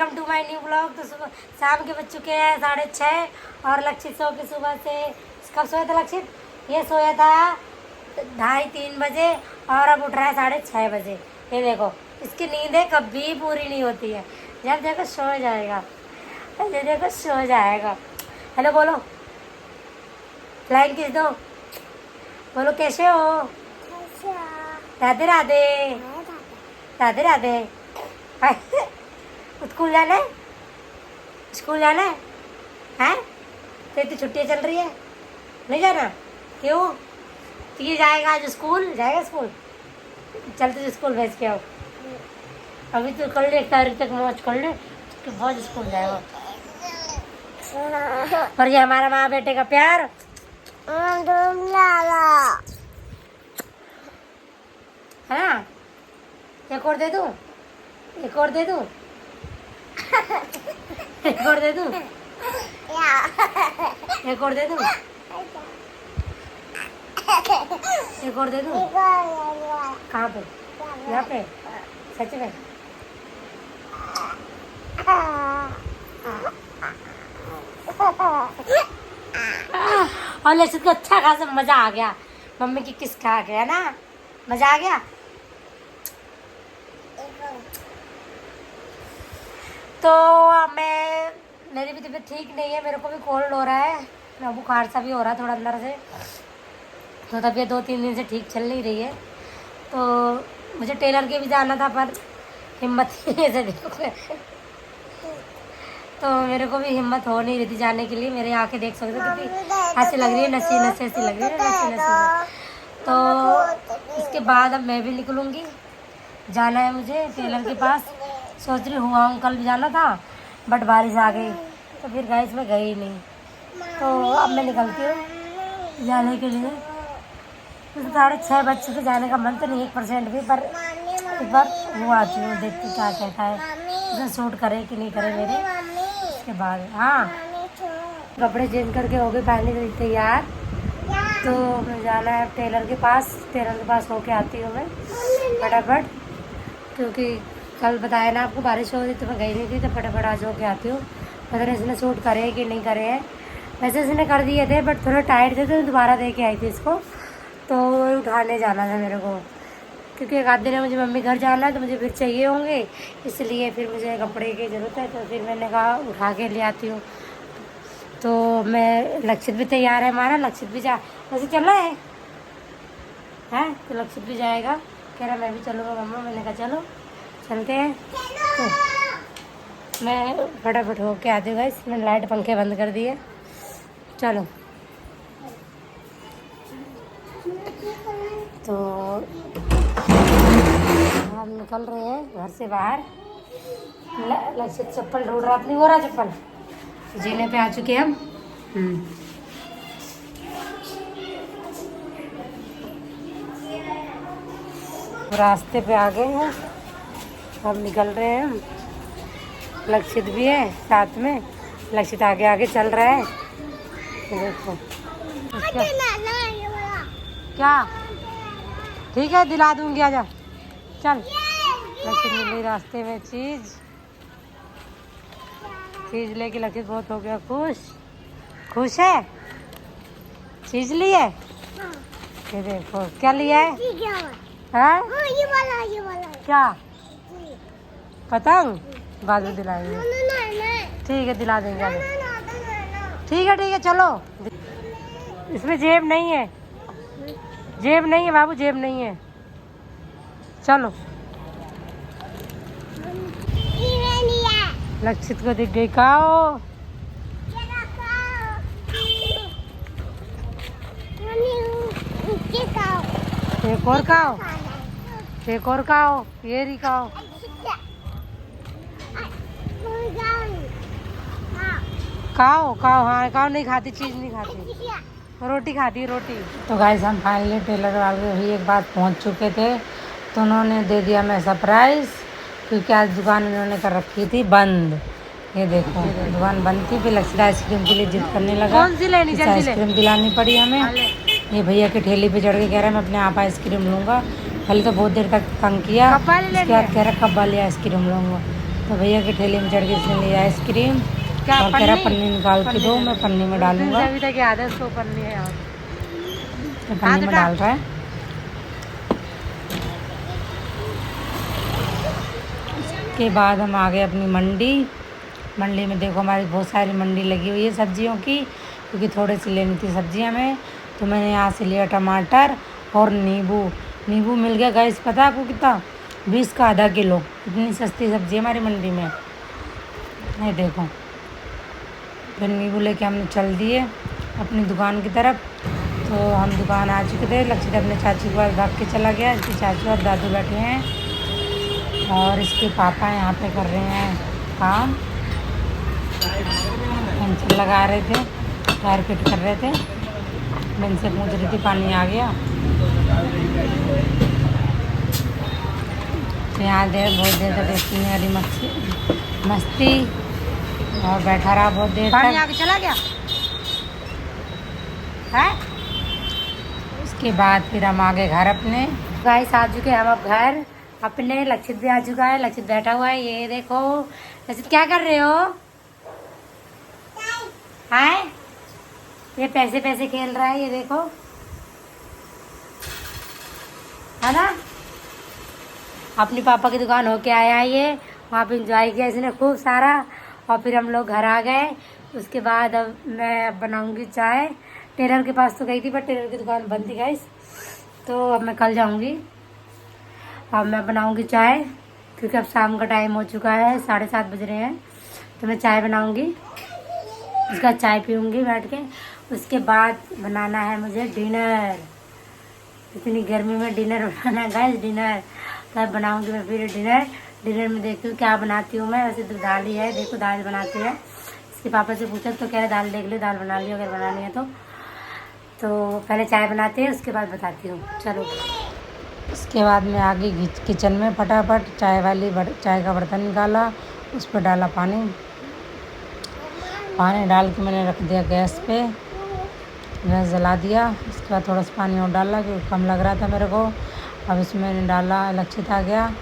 Welcome to my new blog. तो सुबह शाम के बज चुके हैं 6:30 और लक्षित सो के सुबह से कब सोया था लक्षित? ये सोया था 2:30-3 बजे और अब उठ रहा है 6:30 बजे। ये देखो इसकी नींदें कभी पूरी नहीं होती है। जब देखो सो जाएगा, जब देखो सो जाएगा। हेलो बोलो, फ्लाइंग किस दो, बोलो कैसे हो? राधे राधे, राधे राधे। स्कूल जाना है, स्कूल जाना है हैं? तेरी तो छुट्टियाँ चल रही है, नहीं जाना? क्यों? तो ये जाएगा आज स्कूल, जाएगा स्कूल? चल तुझे स्कूल भेज के आओ। अभी तो कर ले, 1 तारीख तक मौज कर ले, उसके बाद स्कूल जाएगा। और ये हमारा माँ बेटे का प्यार। है ना? एक और दे दूँ, एक और दे दूँ, एक और दे दूँ, एक और दे दूँ, एक और दे दूँ। कहाँ पे? यहाँ पे? सच में? और लक्षित को अच्छा खासा मजा आ गया, मम्मी की किस खा गया ना, मजा आ गया। तो मेरी भी तबीयत ठीक नहीं है, मेरे को भी कोल्ड हो रहा है, बुखार सा भी हो रहा है थोड़ा अंदर से। तो तबीयत 2-3 दिन से ठीक चल नहीं रही है। तो मुझे टेलर के भी जाना था पर हिम्मत ही नहीं है देखो। तो मेरे को भी हिम्मत हो नहीं रही थी जाने के लिए। मेरे आँखें देख सकते हो कितनी ऐसी लग रही है, नसी नसी ऐसी लग रही है, नसी नसी। तो इसके बाद अब मैं भी निकलूँगी, जाना है मुझे टेलर के पास। सोच रही हुआ कल भी जाना था बट बारिश आ गई, तो फिर गाइस मैं गई नहीं। तो अब मैं निकलती हूँ जाने के लिए। तो 6:30 बज चुके, जाने का मन तो नहीं 1% भी, पर एक बार वो आती हूँ, देखती क्या कहता है, उसे सूट करे कि नहीं करे मेरे। उसके बाद हाँ, कपड़े चेंज करके हो गए पहले तैयार। तो मैं जाना है टेलर के पास, टेलर के पास होके आती हूँ मैं फटाफट, क्योंकि कल बताया ना आपको बारिश हो रही तो मैं गई नहीं थी। तो फटाफट आज होके आती हूँ। पता नहीं इसने सूट करे कि नहीं करे हैं। वैसे इसने कर दिए थे बट थोड़ा टाइट थे, तो दोबारा दे के आई थी इसको। तो उठाने जाना था मेरे को, क्योंकि एक आध दिन मुझे मम्मी घर जाना है, तो मुझे फिर चाहिए होंगे, इसलिए फिर मुझे कपड़े की ज़रूरत है। तो फिर मैंने कहा उठा के ले आती हूँ। तो मैं, लक्षित भी तैयार है हमारा, लक्षित भी वैसे चलना है तो लक्षित भी जाएगा, कह रहा मैं भी चलूँगा मम्मा। मैंने कहा चलो चलते हैं। तो मैं फटाफट होके आती हूँ गाइस, मैंने लाइट पंखे बंद कर दिए। चलो तो हम निकल रहे हैं घर से बाहर। लक्षित चप्पल ढूंढ रहा, अपनी हो रहा चप्पल। जीने पे आ चुके हम। रास्ते पे आ गए हैं, अब निकल रहे हैं हम। लक्षित भी है साथ में, लक्षित आगे आगे चल रहा है। देखो क्या ठीक है, दिला दूंगी, आजा चल। लक्षित मिली रास्ते में चीज़ लेके लक्षित बहुत हो गया खुश। खुश है, चीज़ ली है। ये देखो क्या लिया है? हाँ? ये वाला क्या? पतंग बाद में दिलाएंगे। ठीक है दिला देंगे। ठीक है चलो। इसमें जेब नहीं है, जेब नहीं है बाबू, जेब नहीं है। चलो लक्षित को दिख गई काओ। एक और काओ, एक और काओ, ये रही काओ। काओ हाँ, काओ नहीं खाती, चीज़ नहीं खाती, रोटी खाती है रोटी। तो गाइस हम फाइनली टेलर वाले भी एक बार पहुंच चुके थे, तो उन्होंने दे दिया मैं सरप्राइज़, क्योंकि आज दुकान उन्होंने कर रखी थी बंद। ये देखो दुकान बंद थी, फिर लक्षित आइसक्रीम के लिए जिद करने लगा। कौन सी लेनी? आइसक्रीम दिलानी पड़ी हमें। ये भैया की ठेली पे चढ़ के कह रहा है मैं अपने आप आइसक्रीम लूँगा। पहले तो बहुत देर तक तंग किया, उसके बाद कह रहा कब वाली आइसक्रीम लूँगा। तो भैया के ठेले में चढ़ के इसने लिया आइसक्रीम और कह रहा पन्नी निकाल के दो, मैं पन्नी में डालूंगा। अभी तक याद है उसको पन्नी है यार, तो पन्नी में डाल रहा है। उसके बाद हम आ गए अपनी मंडी में। देखो हमारी बहुत सारी मंडी लगी हुई है सब्जियों की, क्योंकि थोड़ी सी लेनी थी सब्जियां में। तो मैंने यहाँ से लिया टमाटर और नींबू मिल गया गाइस, पता है आपको कितना? 20 का आधा किलो। इतनी सस्ती सब्जी है हमारी मंडी में। ये देखो, फिर नींबू लेके हमने चल दिए अपनी दुकान की तरफ। तो हम दुकान आ चुके थे। लक्षित अपने चाची के पास भाग के चला गया। इसकी चाची और दादू बैठे हैं और इसके पापा यहाँ पे कर रहे हैं काम, पेंसिल लगा रहे थे, टायर फिट कर रहे थे। मैं इनसे पूछ रही थी पानी आ गया। तो यहाँ बहुत देर तक इसकी मेरी मस्ती और बैठा रहा बहुत देर तक। पानी आके चला गया है। उसके बाद फिर हम आ गए घर अपने। गाइस आ चुके हम अब घर अपने। लक्षित भी आ चुका है, लक्षित बैठा हुआ है। ये देखो लक्षित क्या कर रहे हो? हाय, ये पैसे खेल रहा है, ये देखो है ना। अपने पापा की दुकान होके आया है ये, वहाँ पे एंजॉय किया इसने खूब सारा। और फिर हम लोग घर आ गए। उसके बाद अब मैं बनाऊंगी चाय। टेलर के पास तो गई थी, पर टेलर की दुकान बंद थी गाइस, तो अब मैं कल जाऊंगी। अब मैं बनाऊंगी चाय, क्योंकि अब शाम का टाइम हो चुका है, 7:30 बज रहे हैं। तो मैं चाय बनाऊंगी, उसका चाय पीऊँगी बैठ के। उसके बाद बनाना है मुझे डिनर। इतनी गर्मी में डिनर बनाना है गाइस, डिनर तब बनाऊंगी मैं फिर डिनर में देखती हूँ क्या बनाती हूँ मैं। वैसे तो दाल ही है, देखो दाल बनाती है। इसके पापा से पूछा तो कह रहे दाल देख लो, दाल बना लियो अगर बनानी है तो पहले चाय बनाते हैं, उसके बाद बताती हूँ। चलो, उसके बाद मैं आ गई किचन में। फटाफट चाय का बर्तन निकाला, उस पर डाला पानी डाल के मैंने रख दिया गैस पे, गैस जला दिया। उसके बाद थोड़ा सा पानी और डाला क्योंकि कम लग रहा था मेरे को। अब इसमें मैंने डाला, लक्षित आ गया।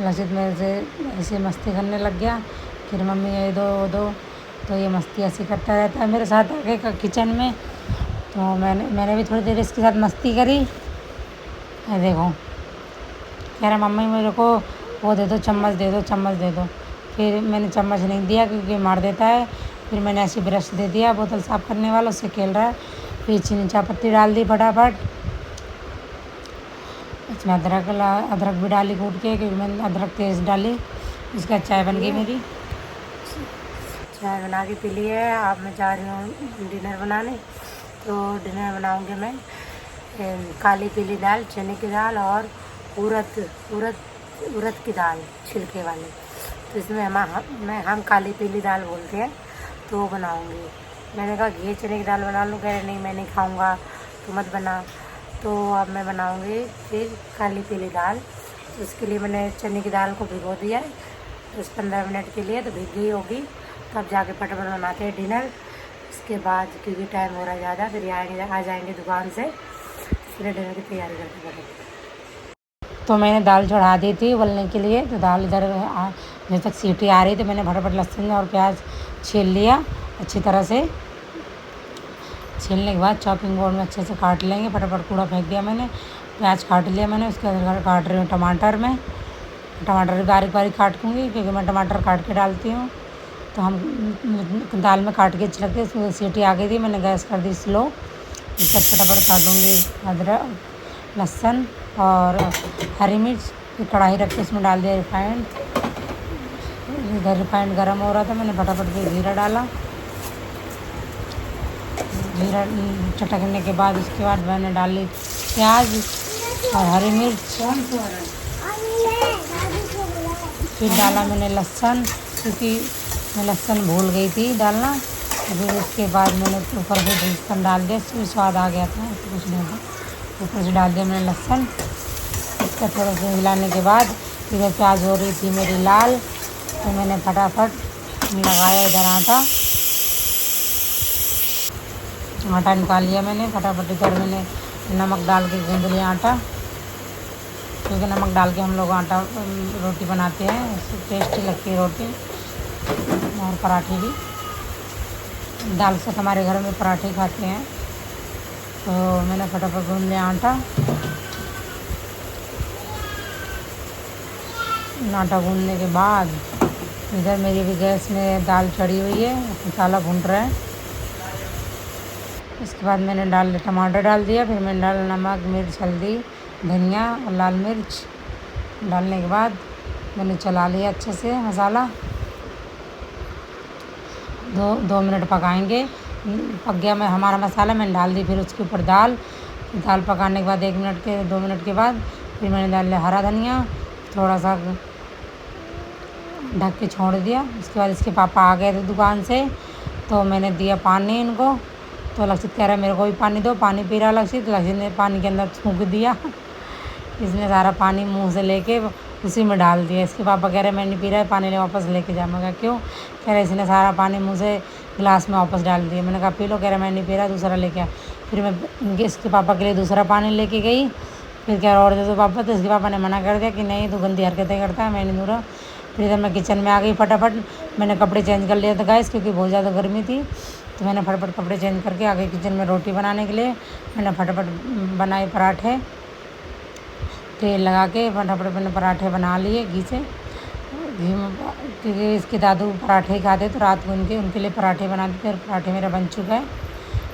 लक्षित मेरे से ऐसे मस्ती करने लग गया, फिर मम्मी ये दो तो ये मस्ती ऐसी करता रहता है मेरे साथ आगे किचन में। तो मैंने भी थोड़ी देर इसके साथ मस्ती करी। ये देखो कह रहा मम्मी मेरे को वो दे दो, चम्मच दे दो। फिर मैंने चम्मच नहीं दिया क्योंकि मार देता है। फिर मैंने ऐसे ब्रश दे दिया बोतल साफ़ करने वाला, उससे खेल रहा है। फिर चीनी चायपत्ती डाल दी फटाफट। इसमें अदरक भी डाली कूट के, क्योंकि मैंने अदरक तेज़ डाली। इसका चाय बन गई मेरी। चाय बना के पी ली है। अब मैं जा रही हूँ डिनर बनाने। तो डिनर बनाऊँगी मैं काली पीली दाल, चने की दाल और उड़द की दाल छिलके वाली। तो इसमें हम काली पीली दाल बोलते हैं, तो वो बनाऊँगी। मैंने कहा घी चने की दाल बना लूँ, कह रहे नहीं मैं नहीं खाऊँगा तो मत बना। तो अब मैं बनाऊँगी फिर काली पीली दाल। उसके लिए मैंने चने की दाल को भिगो दिया है 10-15 मिनट के लिए, तो भीग गई होगी। तब जाके फटाफट बनाते हैं डिनर। उसके बाद क्योंकि टाइम हो रहा है ज़्यादा, फिर आ जाएंगे दुकान से, फिर डिनर की तैयारी करते हैं। तो मैंने दाल चढ़ा दी थी उबलने के लिए। तो दाल इधर जब तक सीटी आ रही थी, मैंने फटाफट लहसुन और प्याज छील लिया अच्छी तरह से। छीलने के बाद चॉपिंग बोर्ड में अच्छे से काट लेंगे। फटाफट कूड़ा फेंक दिया मैंने, प्याज काट लिया मैंने। उसके बाद काट रही हूँ टमाटर भी बारीक बारीक काटूँगी, क्योंकि मैं टमाटर काट के डालती हूँ। तो हम दाल में काट के अच्छी लगती है। उसमें सीटी आ गई थी, मैंने गैस कर दी स्लो। इसका फटाफट काटूँगी अदरक, लहसुन और हरी मिर्च। फिर कढ़ाई रख के उसमें डाल दिया रिफाइंड। इधर रिफाइंड गर्म हो रहा था, मैंने फटाफट से जीरा डाला। जीरा चटकने के बाद उसके बाद मैंने डाली प्याज और हरी मिर्च। फिर डाला मैंने लहसुन, क्योंकि मैं लहसुन भूल गई थी डालना। फिर उसके बाद मैंने ऊपर से लहसुन डाल दिया, उसमें स्वाद आ गया था, तो कुछ नहीं था। ऊपर से डाल दिया मैंने लहसुन। इसका थोड़ा सा हिलाने के बाद इधर प्याज हो रही थी मेरी लाल, तो मैंने फटाफट लगाया इधर आटा निकाल लिया मैंने। फटाफट इधर मैंने नमक डाल के गूँध लिया आटा। क्योंकि नमक डाल के हम लोग आटा रोटी बनाते हैं, उससे टेस्टी लगती है रोटी और पराठे भी। दाल से हमारे घर में पराठे खाते हैं, तो मैंने फटाफट गूंद लिया आटा। आटा गूंदने के बाद इधर मेरी भी गैस में दाल चढ़ी हुई है, मसाला भून रहा है। इसके बाद मैंने टमाटर डाल दिया, फिर मैंने डाला नमक, मिर्च, हल्दी, धनिया और लाल मिर्च। डालने के बाद मैंने चला लिया अच्छे से मसाला। 2 मिनट पकाएंगे। पक गया हमारा मसाला, मैंने डाल दी फिर उसके ऊपर दाल पकाने के बाद 2 मिनट के बाद फिर मैंने डाल लिया हरा धनिया, थोड़ा सा ढक के छोड़ दिया। उसके बाद इसके पापा आ गए थे दुकान से, तो मैंने दिया पानी इनको। तो लक्षित कह रहा है मेरे को भी पानी दो, पानी पी रहा लक्षित ने पानी के अंदर थूक दिया। इसने सारा पानी मुंह से लेके उसी में डाल दिया। इसके पापा कह रहे मैं नहीं पी रहा है पानी, ले वापस लेके जा। मैं कहा क्यों? कह रहे इसने सारा पानी मुँह से गिलास में वापस डाल दिया। मैंने कहा पी लो। कह रहा मैं नहीं पी रहा, दूसरा लेके आ। फिर मैं इसके पापा के लिए दूसरा पानी लेके गई। फिर कह रहा और दे दो पापा, तो इसके पापा ने मना कर दिया कि नहीं तू गंदी हरकतें करता है, मैं नहीं दूँ रहा। फिर इधर मैं किचन में आ गई फटाफट। मैंने कपड़े चेंज कर लिया था गाइस, क्योंकि बहुत ज़्यादा गर्मी थी। तो मैंने फटाफट कपड़े चेंज करके आ गई किचन में रोटी बनाने के लिए। मैंने फटाफट बनाए पराठे, तेल लगा के फटाफट मैंने पराठे बना लिए घी से। घी में, क्योंकि इसके दादू पराठे ही खाते, तो रात को उनके लिए पराठे बनाते थे। और पराठे मेरा बन चुका है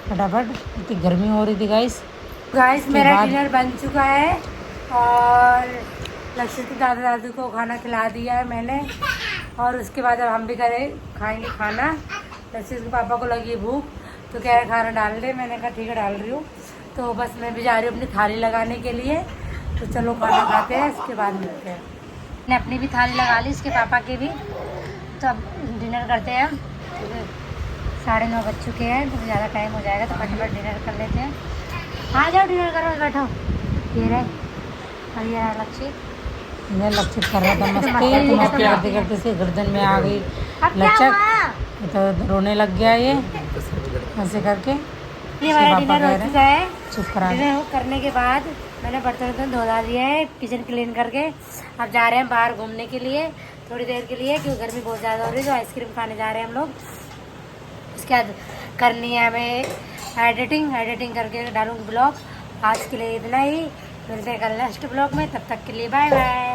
फटाफट। इतनी गर्मी हो रही थी गाइस। मेरा डिनर बन चुका है और लक्षित के दादा दादू को खाना खिला दिया है मैंने। और उसके बाद अब हम भी खाएंगे खाना। लक्षित के पापा को लगी भूख, तो कह रहे खाना डाल दे। मैंने कहा ठीक है डाल रही हूँ। तो बस मैं भी जा रही हूँ अपनी थाली लगाने के लिए। तो चलो खाना खाते हैं, इसके बाद मिलते हैं। मैंने अपनी भी थाली लगा ली, इसके पापा की भी। तो अब डिनर करते हैं हम, क्योंकि 9:30 बज चुके हैं, तो ज़्यादा टाइम हो जाएगा। तो फटाफट डिनर कर लेते हैं। आ जाओ डिनर करो, बैठो। ये रहे और ये रहा लक्षित। मैं लक्षित कर रहा था मस्ती, तो मस्ती करते करते से गर्दन में आ गई लचक, तो रोने लग गया ये ऐसे करके। ये हमारा डिनर हो चुका है। चुप करा। डिनर करने के बाद मैंने बर्तन धो दिया है, किचन क्लीन करके। अब जा रहे हैं बाहर घूमने के लिए थोड़ी देर के लिए, क्योंकि गर्मी बहुत ज़्यादा हो रही है। तो आइसक्रीम खाने जा रहे हैं हम लोग। उसके बाद करनी है हमें एडिटिंग करके डालूंगी ब्लॉग। आज के लिए इतना ही, मिलते हैं कल नेक्स्ट ब्लॉग में। तब तक के लिए बाय बाय।